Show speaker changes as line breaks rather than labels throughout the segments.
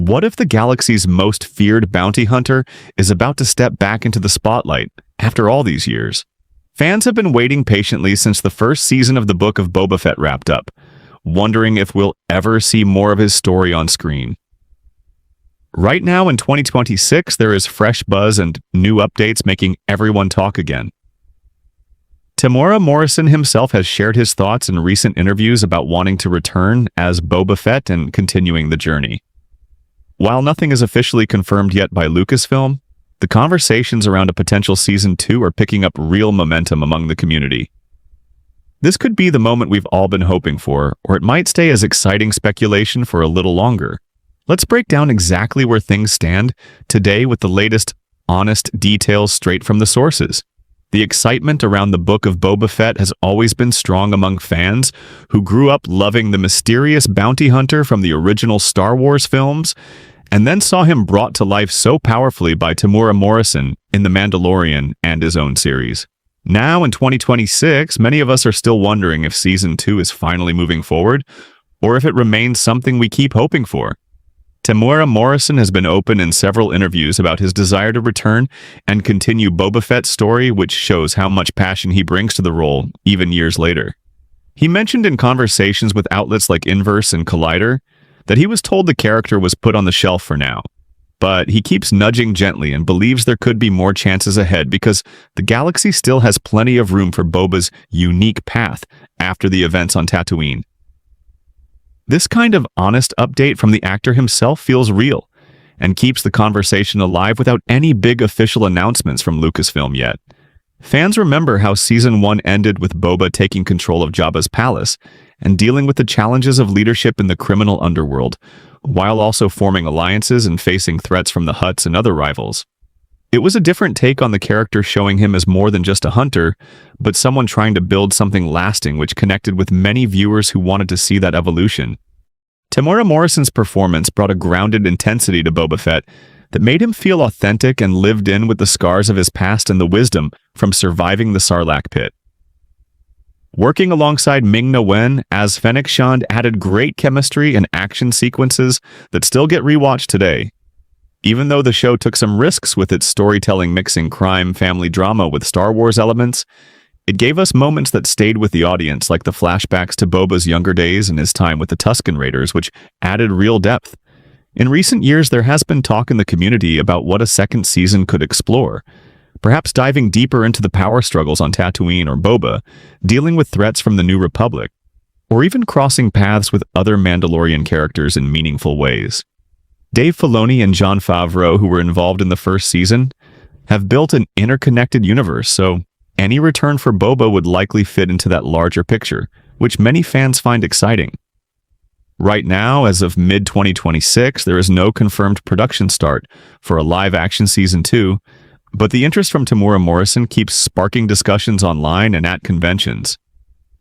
What if the galaxy's most feared bounty hunter is about to step back into the spotlight after all these years? Fans have been waiting patiently since the first season of the Book of Boba Fett wrapped up, wondering if we'll ever see more of his story on screen. Right now in 2026, there is fresh buzz and new updates making everyone talk again. Temuera Morrison himself has shared his thoughts in recent interviews about wanting to return as Boba Fett and continuing the journey. While nothing is officially confirmed yet by Lucasfilm, the conversations around a potential Season 2 are picking up real momentum among the community. This could be the moment we've all been hoping for, or it might stay as exciting speculation for a little longer. Let's break down exactly where things stand today with the latest, honest details straight from the sources. The excitement around the Book of Boba Fett has always been strong among fans who grew up loving the mysterious bounty hunter from the original Star Wars films, and then saw him brought to life so powerfully by Temuera Morrison in The Mandalorian and his own series. Now in 2026, many of us are still wondering if Season 2 is finally moving forward, or if it remains something we keep hoping for. Temuera Morrison has been open in several interviews about his desire to return and continue Boba Fett's story, which shows how much passion he brings to the role, even years later. He mentioned in conversations with outlets like Inverse and Collider that he was told the character was put on the shelf for now, but he keeps nudging gently and believes there could be more chances ahead because the galaxy still has plenty of room for Boba's unique path after the events on Tatooine. This kind of honest update from the actor himself feels real and keeps the conversation alive without any big official announcements from Lucasfilm yet. Fans remember how Season 1 ended with Boba taking control of Jabba's palace and dealing with the challenges of leadership in the criminal underworld, while also forming alliances and facing threats from the Hutts and other rivals. It was a different take on the character, showing him as more than just a hunter, but someone trying to build something lasting which connected with many viewers who wanted to see that evolution. Temuera Morrison's performance brought a grounded intensity to Boba Fett that made him feel authentic and lived in with the scars of his past and the wisdom from surviving the Sarlacc pit. Working alongside Ming-Na Wen as Fennec Shand added great chemistry and action sequences that still get rewatched today. Even though the show took some risks with its storytelling mixing crime family drama with Star Wars elements, it gave us moments that stayed with the audience, like the flashbacks to Boba's younger days and his time with the Tusken Raiders, which added real depth. In recent years, there has been talk in the community about what a second season could explore, perhaps diving deeper into the power struggles on Tatooine or Boba, dealing with threats from the New Republic, or even crossing paths with other Mandalorian characters in meaningful ways. Dave Filoni and Jon Favreau, who were involved in the first season, have built an interconnected universe, so any return for Boba would likely fit into that larger picture, which many fans find exciting. Right now, as of mid-2026, there is no confirmed production start for a live-action Season 2, but the interest from Temuera Morrison keeps sparking discussions online and at conventions.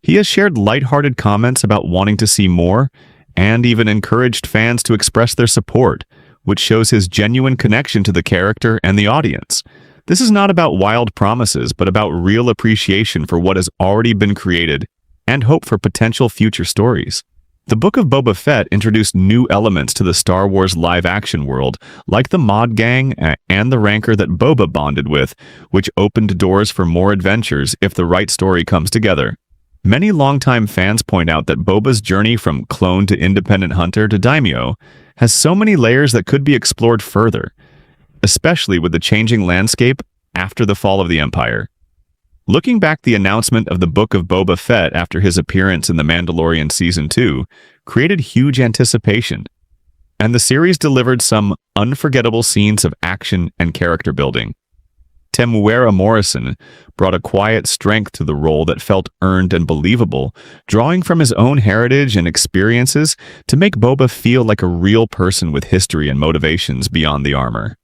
He has shared lighthearted comments about wanting to see more, and even encouraged fans to express their support, which shows his genuine connection to the character and the audience. This is not about wild promises, but about real appreciation for what has already been created and hope for potential future stories. The Book of Boba Fett introduced new elements to the Star Wars live-action world, like the Mod Gang and the Rancor that Boba bonded with, which opened doors for more adventures if the right story comes together. Many longtime fans point out that Boba's journey from clone to independent hunter to daimyo has so many layers that could be explored further, especially with the changing landscape after the fall of the Empire. Looking back, the announcement of the Book of Boba Fett after his appearance in The Mandalorian Season 2 created huge anticipation, and the series delivered some unforgettable scenes of action and character building. Temuera Morrison brought a quiet strength to the role that felt earned and believable, drawing from his own heritage and experiences to make Boba feel like a real person with history and motivations beyond the armor.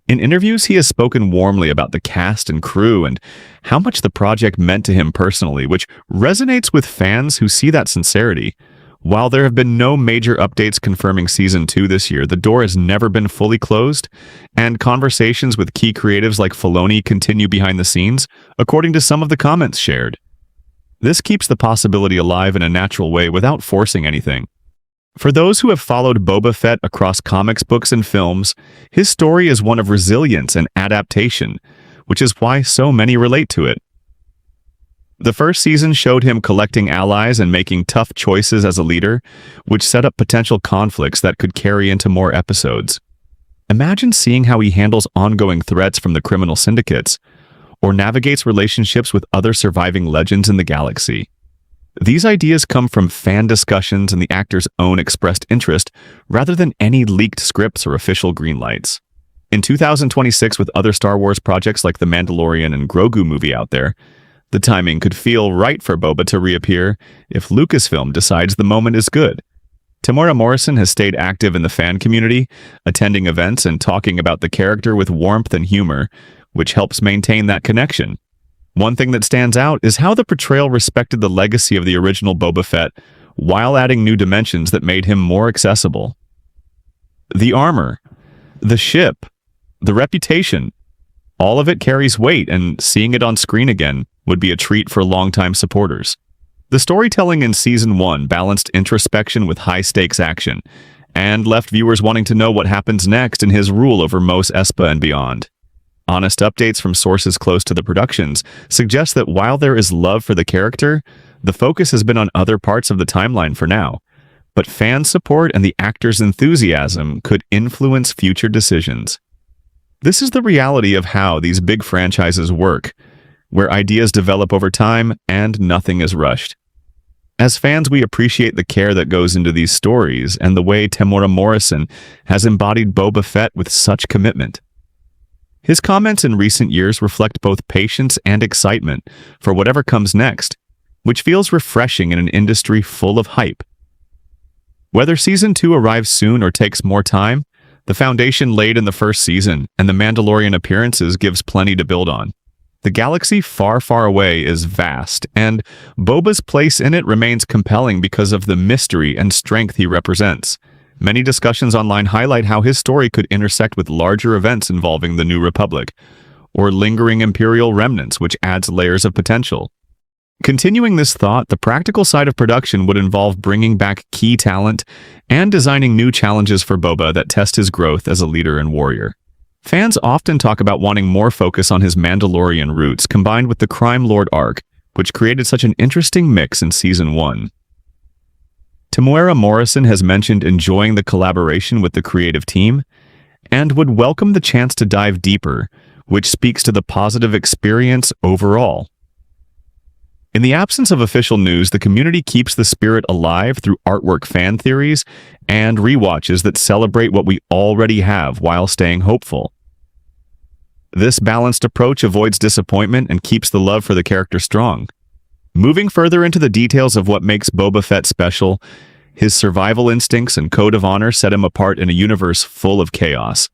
In interviews, he has spoken warmly about the cast and crew and how much the project meant to him personally, which resonates with fans who see that sincerity. While there have been no major updates confirming Season 2 this year, the door has never been fully closed, and conversations with key creatives like Filoni continue behind the scenes, according to some of the comments shared. This keeps the possibility alive in a natural way without forcing anything. For those who have followed Boba Fett across comics, books, and films, his story is one of resilience and adaptation, which is why so many relate to it. The first season showed him collecting allies and making tough choices as a leader, which set up potential conflicts that could carry into more episodes. Imagine seeing how he handles ongoing threats from the criminal syndicates, or navigates relationships with other surviving legends in the galaxy. These ideas come from fan discussions and the actor's own expressed interest, rather than any leaked scripts or official greenlights. In 2026, with other Star Wars projects like The Mandalorian and Grogu movie out there, the timing could feel right for Boba to reappear if Lucasfilm decides the moment is good. Temuera Morrison has stayed active in the fan community, attending events and talking about the character with warmth and humor, which helps maintain that connection. One thing that stands out is how the portrayal respected the legacy of the original Boba Fett, while adding new dimensions that made him more accessible. The armor, the ship, the reputation, all of it carries weight, and seeing it on screen again would be a treat for longtime supporters. The storytelling in Season 1 balanced introspection with high-stakes action, and left viewers wanting to know what happens next in his rule over Mos Espa and beyond. Honest updates from sources close to the productions suggest that while there is love for the character, the focus has been on other parts of the timeline for now. But fan support and the actor's enthusiasm could influence future decisions. This is the reality of how these big franchises work, where ideas develop over time and nothing is rushed. As fans, we appreciate the care that goes into these stories and the way Temuera Morrison has embodied Boba Fett with such commitment. His comments in recent years reflect both patience and excitement for whatever comes next, which feels refreshing in an industry full of hype. Whether Season 2 arrives soon or takes more time, the foundation laid in the first season and the Mandalorian appearances gives plenty to build on. The galaxy far, far away is vast, and Boba's place in it remains compelling because of the mystery and strength he represents. Many discussions online highlight how his story could intersect with larger events involving the New Republic, or lingering Imperial remnants, which adds layers of potential. Continuing this thought, the practical side of production would involve bringing back key talent and designing new challenges for Boba that test his growth as a leader and warrior. Fans often talk about wanting more focus on his Mandalorian roots combined with the crime lord arc, which created such an interesting mix in Season 1. Temuera Morrison has mentioned enjoying the collaboration with the creative team and would welcome the chance to dive deeper, which speaks to the positive experience overall. In the absence of official news, the community keeps the spirit alive through artwork, fan theories, and rewatches that celebrate what we already have while staying hopeful. This balanced approach avoids disappointment and keeps the love for the character strong. Moving further into the details of what makes Boba Fett special, his survival instincts and code of honor set him apart in a universe full of chaos.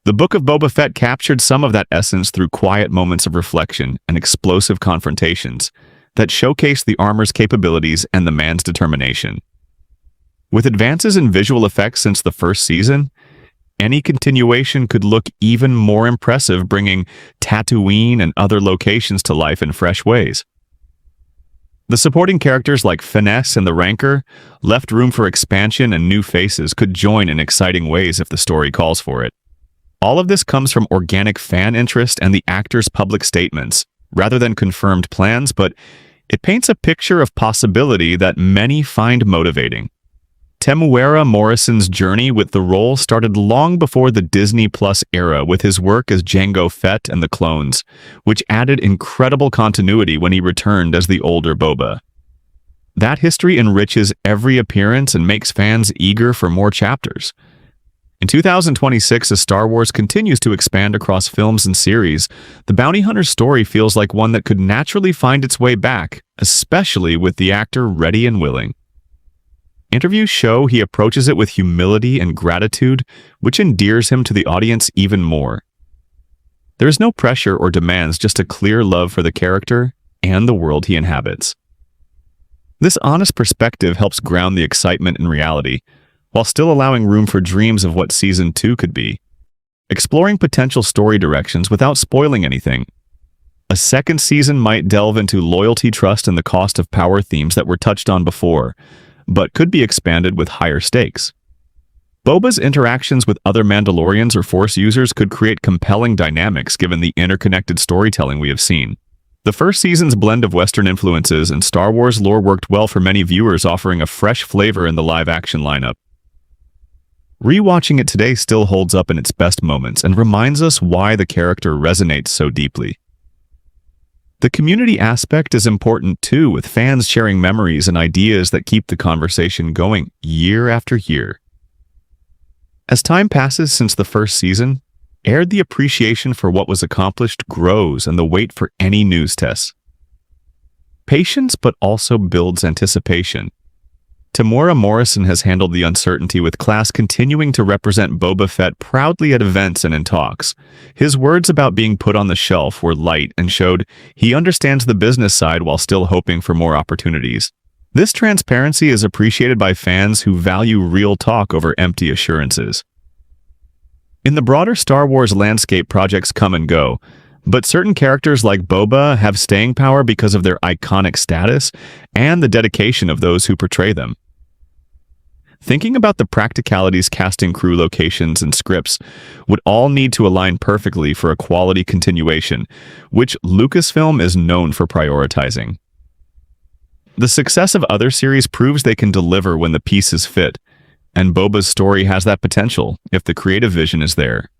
The Book of Boba Fett captured some of that essence through quiet moments of reflection and explosive confrontations that showcase the armor's capabilities and the man's determination. With advances in visual effects since the first season, any continuation could look even more impressive, bringing Tatooine and other locations to life in fresh ways. The supporting characters like Finesse and the Rancor left room for expansion, and new faces could join in exciting ways if the story calls for it. All of this comes from organic fan interest and the actors' public statements, rather than confirmed plans, but it paints a picture of possibility that many find motivating. Temuera Morrison's journey with the role started long before the Disney Plus era with his work as Jango Fett and the Clones, which added incredible continuity when he returned as the older Boba. That history enriches every appearance and makes fans eager for more chapters. In 2026, as Star Wars continues to expand across films and series, the bounty hunter's story feels like one that could naturally find its way back, especially with the actor ready and willing. Interviews show he approaches it with humility and gratitude, which endears him to the audience even more. There is no pressure or demands, just a clear love for the character and the world he inhabits. This honest perspective helps ground the excitement in reality, while still allowing room for dreams of what Season 2 could be. Exploring potential story directions without spoiling anything. A second season might delve into loyalty, trust, and the cost of power themes that were touched on before, but could be expanded with higher stakes. Boba's interactions with other Mandalorians or Force users could create compelling dynamics given the interconnected storytelling we have seen. The first season's blend of Western influences and Star Wars lore worked well for many viewers, offering a fresh flavor in the live-action lineup. Rewatching it today still holds up in its best moments and reminds us why the character resonates so deeply. The community aspect is important too, with fans sharing memories and ideas that keep the conversation going year after year. As time passes since the first season aired, the appreciation for what was accomplished grows and the wait for any news tests. Patience, but also builds anticipation. Temuera Morrison has handled the uncertainty, with Class continuing to represent Boba Fett proudly at events and in talks. His words about being put on the shelf were light and showed he understands the business side while still hoping for more opportunities. This transparency is appreciated by fans who value real talk over empty assurances. In the broader Star Wars landscape, projects come and go, but certain characters like Boba have staying power because of their iconic status and the dedication of those who portray them. Thinking about the practicalities, casting, crew, locations, and scripts would all need to align perfectly for a quality continuation, which Lucasfilm is known for prioritizing. The success of other series proves they can deliver when the pieces fit, and Boba's story has that potential if the creative vision is there.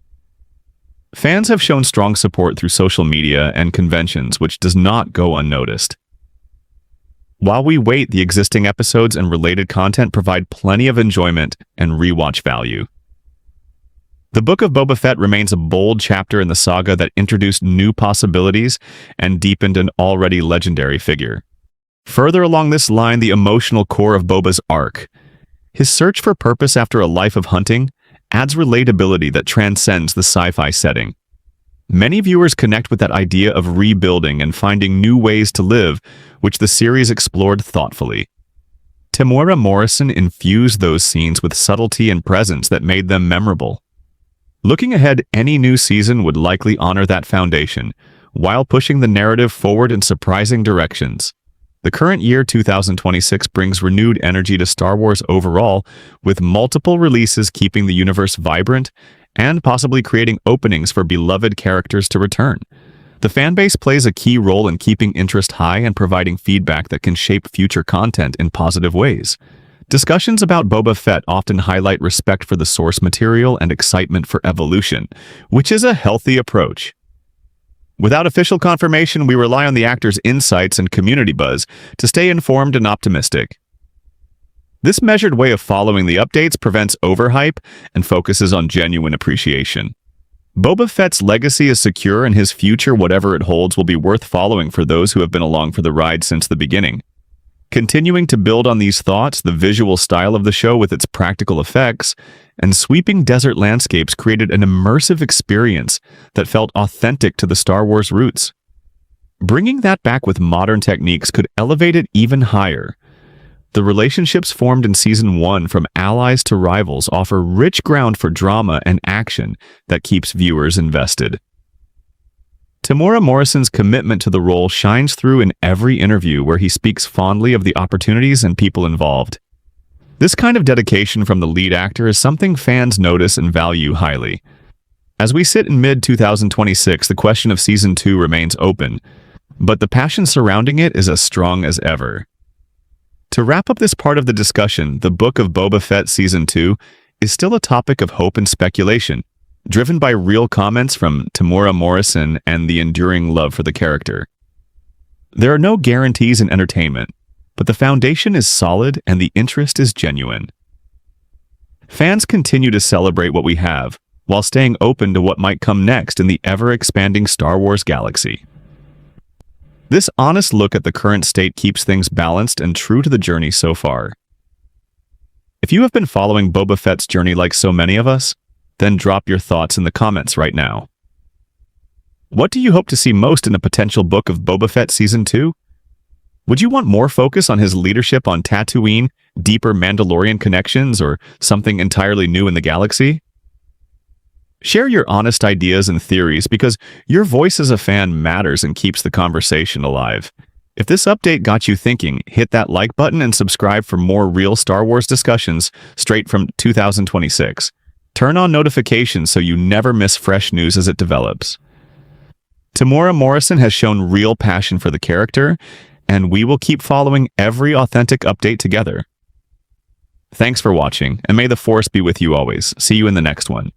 Fans have shown strong support through social media and conventions, which does not go unnoticed. While we wait, the existing episodes and related content provide plenty of enjoyment and rewatch value. The Book of Boba Fett remains a bold chapter in the saga that introduced new possibilities and deepened an already legendary figure. Further along this line, the emotional core of Boba's arc, his search for purpose after a life of hunting, adds relatability that transcends the sci-fi setting. Many viewers connect with that idea of rebuilding and finding new ways to live, which the series explored thoughtfully. Temuera Morrison infused those scenes with subtlety and presence that made them memorable. Looking ahead, any new season would likely honor that foundation, while pushing the narrative forward in surprising directions. The current year, 2026, brings renewed energy to Star Wars overall, with multiple releases keeping the universe vibrant and possibly creating openings for beloved characters to return. The fanbase plays a key role in keeping interest high and providing feedback that can shape future content in positive ways. Discussions about Boba Fett often highlight respect for the source material and excitement for evolution, which is a healthy approach. Without official confirmation, we rely on the actors' insights and community buzz to stay informed and optimistic. This measured way of following the updates prevents overhype and focuses on genuine appreciation. Boba Fett's legacy is secure, and his future, whatever it holds, will be worth following for those who have been along for the ride since the beginning. Continuing to build on these thoughts, the visual style of the show with its practical effects and sweeping desert landscapes created an immersive experience that felt authentic to the Star Wars roots. Bringing that back with modern techniques could elevate it even higher. The relationships formed in Season 1, from allies to rivals, offer rich ground for drama and action that keeps viewers invested. Temuera Morrison's commitment to the role shines through in every interview, where he speaks fondly of the opportunities and people involved. This kind of dedication from the lead actor is something fans notice and value highly. As we sit in mid-2026, the question of Season 2 remains open, but the passion surrounding it is as strong as ever. To wrap up this part of the discussion, the Book of Boba Fett Season 2 is still a topic of hope and speculation, driven by real comments from Temuera Morrison and the enduring love for the character. There are no guarantees in entertainment, but the foundation is solid and the interest is genuine. Fans continue to celebrate what we have, while staying open to what might come next in the ever-expanding Star Wars galaxy. This honest look at the current state keeps things balanced and true to the journey so far. If you have been following Boba Fett's journey like so many of us, then drop your thoughts in the comments right now. What do you hope to see most in a potential Book of Boba Fett Season 2? Would you want more focus on his leadership on Tatooine, deeper Mandalorian connections, or something entirely new in the galaxy? Share your honest ideas and theories, because your voice as a fan matters and keeps the conversation alive. If this update got you thinking, hit that like button and subscribe for more real Star Wars discussions straight from 2026. Turn on notifications so you never miss fresh news as it develops. Tamora Morrison has shown real passion for the character, and we will keep following every authentic update together. Thanks for watching, and may the Force be with you always. See you in the next one.